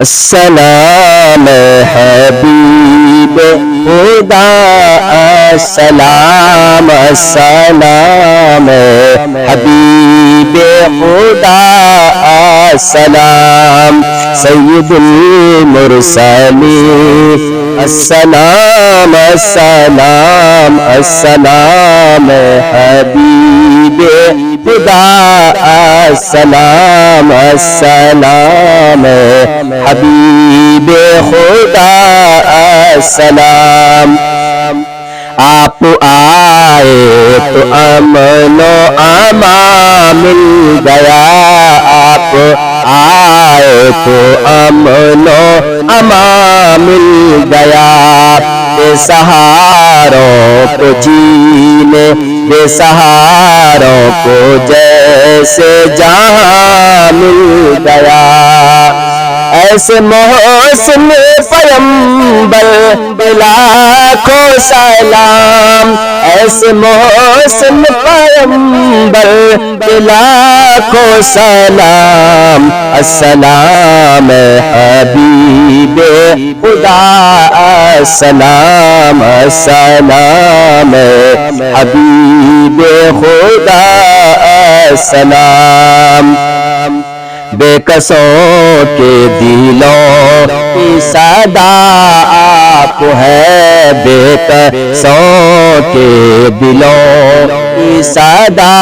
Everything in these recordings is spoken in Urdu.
السلام حبیب خدا السلام السلام حبیب خدا السلام سید المرسلین السلام السلام السلام حبیب خدا السلام السلام حبیب خدا السلام آپ آئے تو امن و امان مل گیا آپ آئے تو امن و امان مل گیا بے سہاروں کو جینے بے سہاروں کو جیسے جہاں مل گیا ایسے محسن پیغمبر لاکھوں سلام ایسے محسن پیغمبر لاکھوں سلام السلام حبیب خدا السلام السلام حبیب خدا السلام بے کسوں کے دلوں کی صدا آپ ہے بے کسوں کے دلوں کی صدا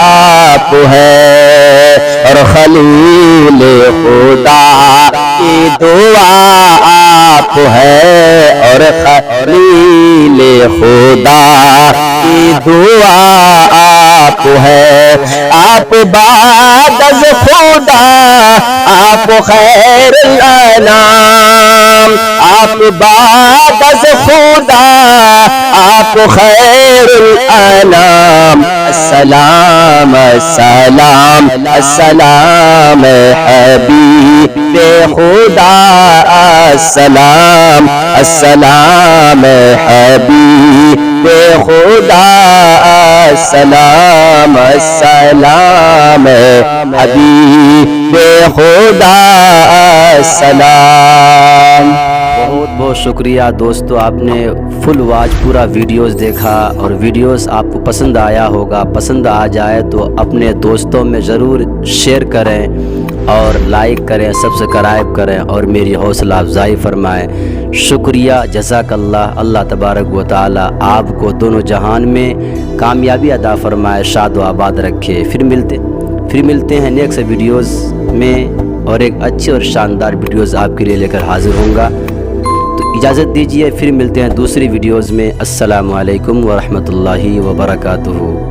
آپ ہے اور خلیل خدا کی دعا آپ ہے اور خلیل خدا کی دعا آپ ہے آپ بعد از خدا آپ خیر الانام آپ بعد از خدا آپ خیر الانام السلام السلام السلام حبیب خدا السلام السلام حبیب خدا السلام السلام حبیب خدا السلام بہت بہت شکریہ دوستو، آپ نے فل واچ پورا ویڈیوز دیکھا اور ویڈیوز آپ کو پسند آیا ہوگا۔ پسند آ جائے تو اپنے دوستوں میں ضرور شیئر کریں اور لائک کریں، سبسکرائب کریں اور میری حوصلہ افزائی فرمائیں۔ شکریہ، جزاک اللہ۔ اللہ تبارک و تعالی آپ کو دونوں جہان میں کامیابی عطا فرمائے، شاد و آباد رکھے۔ پھر ملتے ہیں نیکسٹ ویڈیوز میں اور ایک اچھے اور شاندار ویڈیوز آپ کے لیے لے کر حاضر ہوں گا۔ تو اجازت دیجیے، پھر ملتے ہیں دوسری ویڈیوز میں۔ السلام علیکم ورحمۃ اللہ وبرکاتہ۔